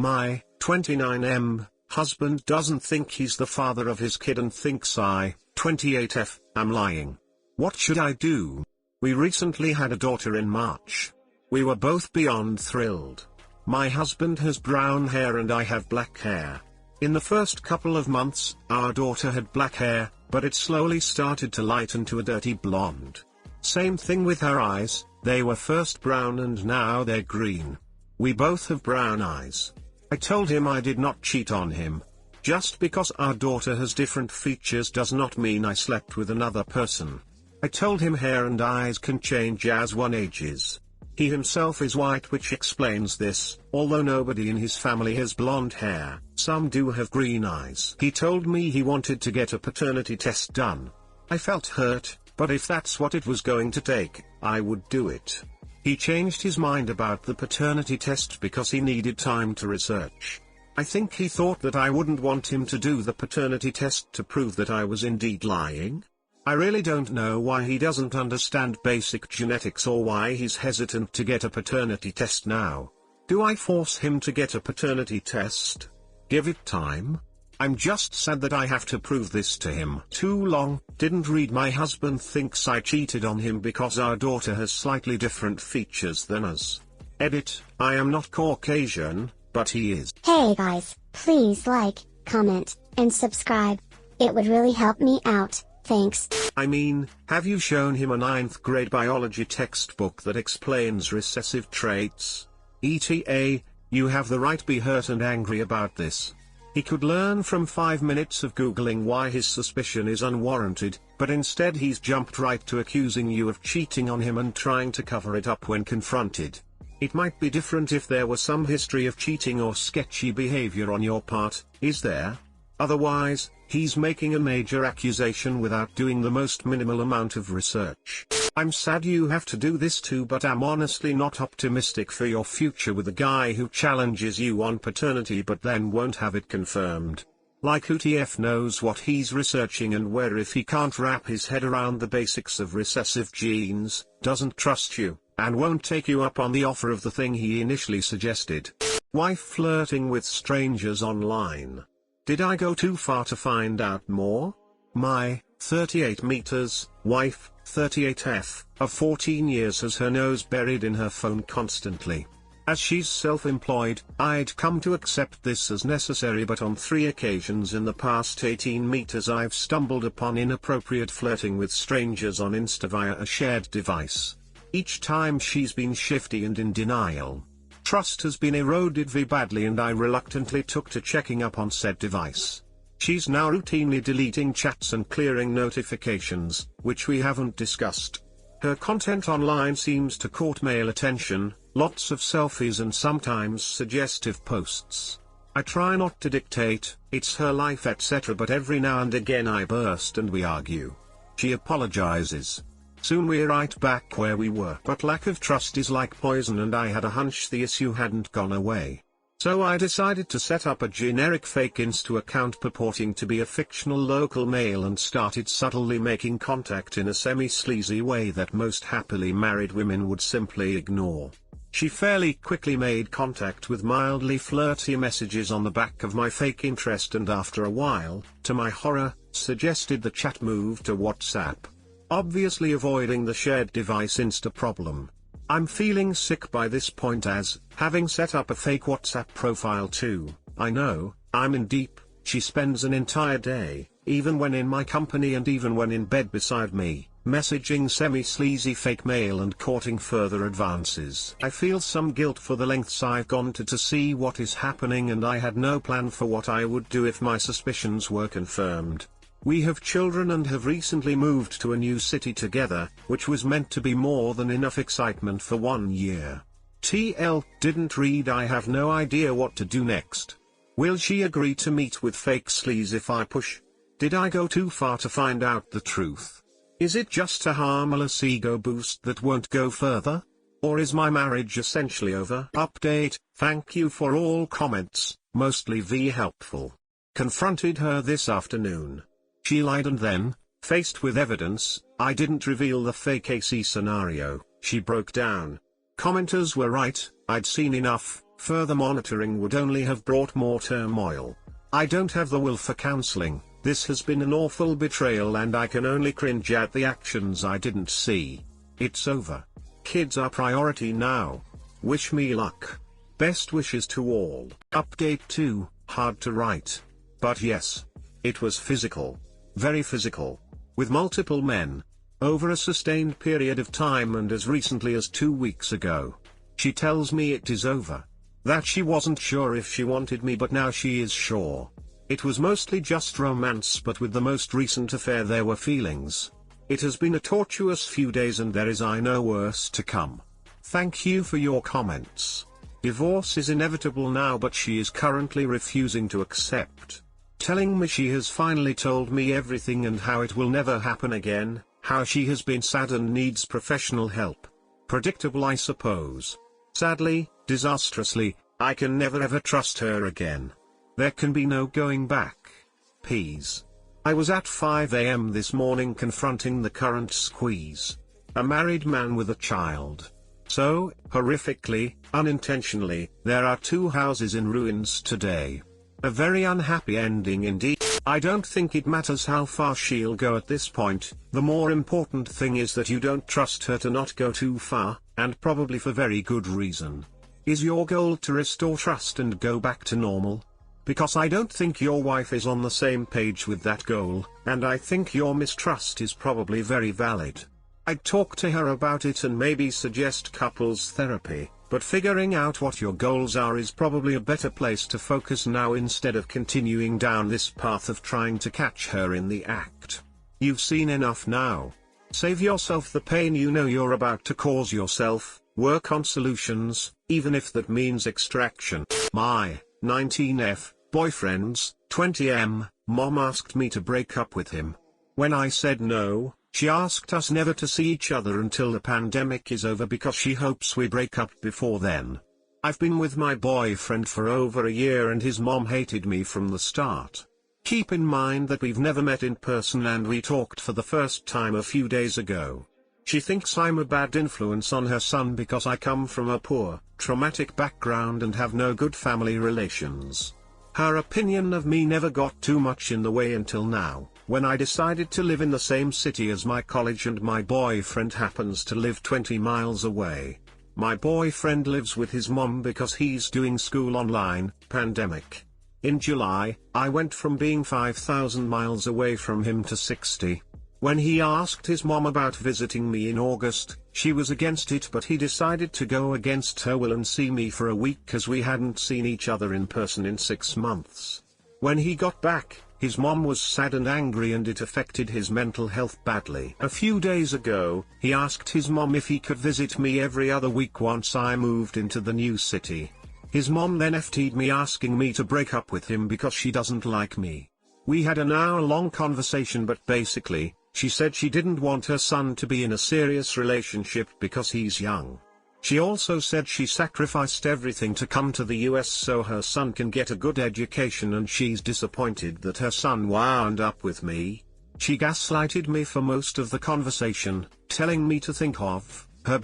My 29M husband doesn't think he's the father of his kid and thinks I, 28F, am lying. What should I do? We recently had a daughter in March. We were both beyond thrilled. My husband has brown hair and I have black hair. In the first couple of months, our daughter had black hair, but it slowly started to lighten to a dirty blonde. Same thing with her eyes, they were first brown and now they're green. We both have brown eyes. I told him I did not cheat on him. Just because our daughter has different features does not mean I slept with another person. I told him hair and eyes can change as one ages. He himself is white, which explains this. Although nobody in his family has blonde hair, some do have green eyes. He told me he wanted to get a paternity test done. I felt hurt, but if that's what it was going to take, I would do it. He changed his mind about the paternity test because he needed time to research. I think he thought that I wouldn't want him to do the paternity test to prove that I was indeed lying. I really don't know why he doesn't understand basic genetics or why he's hesitant to get a paternity test now. Do I force him to get a paternity test? Give it time? I'm just sad that I have to prove this to him. Too long. Didn't read. My husband thinks I cheated on him because our daughter has slightly different features than us. Edit, I am not Caucasian, but he is. Hey guys, please like, comment, and subscribe. It would really help me out. Thanks. I mean, have you shown him a 9th grade biology textbook that explains recessive traits? ETA, you have the right to be hurt and angry about this. He could learn from 5 minutes of Googling why his suspicion is unwarranted, but instead he's jumped right to accusing you of cheating on him and trying to cover it up when confronted. It might be different if there were some history of cheating or sketchy behavior on your part, is there? Otherwise, he's making a major accusation without doing the most minimal amount of research. I'm sad you have to do this too, but I'm honestly not optimistic for your future with a guy who challenges you on paternity but then won't have it confirmed. Like who TF knows what he's researching and where if he can't wrap his head around the basics of recessive genes, doesn't trust you, and won't take you up on the offer of the thing he initially suggested. Wife flirting with strangers online. Did I go too far to find out more? My 38 meters wife, 38F, of 14 years has her nose buried in her phone constantly. As she's self-employed, I'd come to accept this as necessary, but on 3 occasions in the past 18 meters I've stumbled upon inappropriate flirting with strangers on Insta via a shared device. Each time she's been shifty and in denial. Trust has been eroded very badly and I reluctantly took to checking up on said device. She's now routinely deleting chats and clearing notifications, which we haven't discussed. Her content online seems to court male attention, lots of selfies and sometimes suggestive posts. I try not to dictate, it's her life etc., but every now and again I burst and we argue. She apologizes. Soon we're right back where we were. But lack of trust is like poison and I had a hunch the issue hadn't gone away. So I decided to set up a generic fake Insta account purporting to be a fictional local male and started subtly making contact in a semi-sleazy way that most happily married women would simply ignore. She fairly quickly made contact with mildly flirty messages on the back of my fake interest and after a while, to my horror, suggested the chat move to WhatsApp. Obviously avoiding the shared device Insta problem. I'm feeling sick by this point as, having set up a fake WhatsApp profile too, I know, I'm in deep. She spends an entire day, even when in my company and even when in bed beside me, messaging semi-sleazy fake mail and courting further advances. I feel some guilt for the lengths I've gone to see what is happening and I had no plan for what I would do if my suspicions were confirmed. We have children and have recently moved to a new city together, which was meant to be more than enough excitement for 1 year. TL, didn't read. I have no idea what to do next. Will she agree to meet with fake sleaze if I push? Did I go too far to find out the truth? Is it just a harmless ego boost that won't go further? Or is my marriage essentially over? Update, thank you for all comments, mostly helpful. Confronted her this afternoon. She lied and then, faced with evidence, I didn't reveal the fake AC scenario, she broke down. Commenters were right, I'd seen enough, Further monitoring would only have brought more turmoil. I don't have the will for counseling. This has been an awful betrayal and I can only cringe at the actions I didn't see. It's over. Kids are priority now. Wish me luck. Best wishes to all. Update 2, hard to write. But yes. It was physical. Very physical. With multiple men. Over a sustained period of time and as recently as 2 weeks ago. She tells me it is over. That she wasn't sure if she wanted me but now she is sure. It was mostly just romance but with the most recent affair there were feelings. It has been a tortuous few days and there is I know worse to come. Thank you for your comments. Divorce is inevitable now but she is currently refusing to accept. Telling me she has finally told me everything and how it will never happen again, how she has been sad and needs professional help. Predictable I suppose. Sadly, disastrously, I can never ever trust her again. There can be no going back. Peas. I was at 5 AM this morning confronting the current squeeze. A married man with a child. So, horrifically, unintentionally, there are 2 houses in ruins today. A very unhappy ending indeed. I don't think it matters how far she'll go at this point, the more important thing is that you don't trust her to not go too far, and probably for very good reason. Is your goal to restore trust and go back to normal? Because I don't think your wife is on the same page with that goal, and I think your mistrust is probably very valid. I'd talk to her about it and maybe suggest couples therapy, but figuring out what your goals are is probably a better place to focus now instead of continuing down this path of trying to catch her in the act. You've seen enough now. Save yourself the pain you know you're about to cause yourself, work on solutions, even if that means extraction. My 19F boyfriend's 20M mom asked me to break up with him. When I said no, she asked us never to see each other until the pandemic is over because she hopes we break up before then. I've been with my boyfriend for over a year and his mom hated me from the start. Keep in mind that we've never met in person and we talked for the first time a few days ago. She thinks I'm a bad influence on her son because I come from a poor, traumatic background and have no good family relations. Her opinion of me never got too much in the way until now, when I decided to live in the same city as my college and my boyfriend happens to live 20 miles away. My boyfriend lives with his mom because he's doing school online, pandemic. In July, I went from being 5,000 miles away from him to 60. When he asked his mom about visiting me in August, she was against it but he decided to go against her will and see me for a week cause we hadn't seen each other in person in 6 months. When he got back, his mom was sad and angry and it affected his mental health badly. A few days ago, he asked his mom if he could visit me every other week once I moved into the new city. His mom then FT'd me asking me to break up with him because she doesn't like me. We had an hour-long conversation but basically, she said she didn't want her son to be in a serious relationship because he's young. She also said she sacrificed everything to come to the US so her son can get a good education and she's disappointed that her son wound up with me. She gaslighted me for most of the conversation, telling me to think of her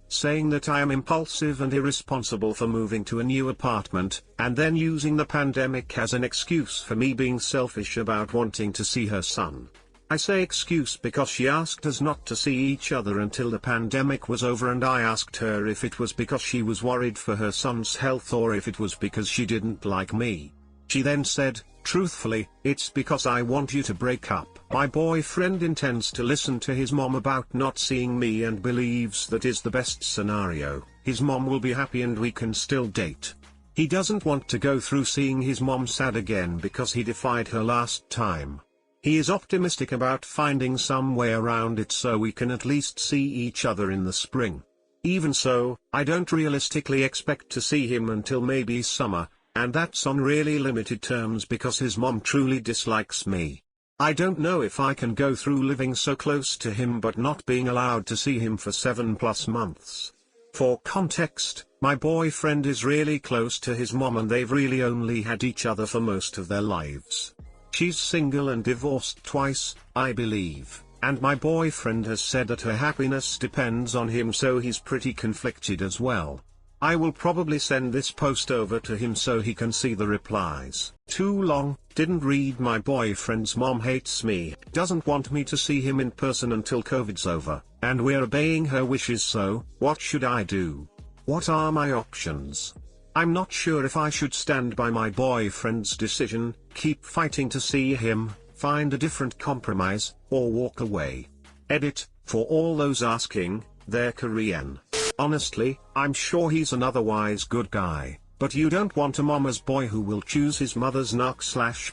saying that I am impulsive and irresponsible for moving to a new apartment, and then using the pandemic as an excuse for me being selfish about wanting to see her son. I say excuse because she asked us not to see each other until the pandemic was over and I asked her if it was because she was worried for her son's health or if it was because she didn't like me. She then said, truthfully, it's because I want you to break up. My boyfriend intends to listen to his mom about not seeing me and believes that is the best scenario. His mom will be happy and we can still date. He doesn't want to go through seeing his mom sad again because he defied her last time. He is optimistic about finding some way around it so we can at least see each other in the spring. Even so, I don't realistically expect to see him until maybe summer, and that's on really limited terms because his mom truly dislikes me. I don't know if I can go through living so close to him but not being allowed to see him for 7+ months. For context, my boyfriend is really close to his mom and they've really only had each other for most of their lives. She's single and divorced twice, I believe, and my boyfriend has said that her happiness depends on him so he's pretty conflicted as well. I will probably send this post over to him so he can see the replies. Too long, didn't read. My boyfriend's mom hates me, doesn't want me to see him in person until COVID's over, and we're obeying her wishes, so what should I do? What are my options? I'm not sure if I should stand by my boyfriend's decision, keep fighting to see him, find a different compromise, or walk away. Edit, for all those asking, they're Korean. Honestly, I'm sure he's an otherwise good guy, but you don't want a mama's boy who will choose his mother's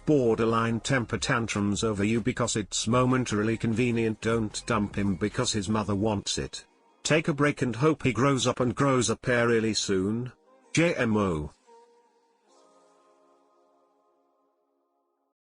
borderline temper tantrums over you because it's momentarily convenient. Don't dump him because his mother wants it. Take a break and hope he grows up and grows a pair really soon. JMO.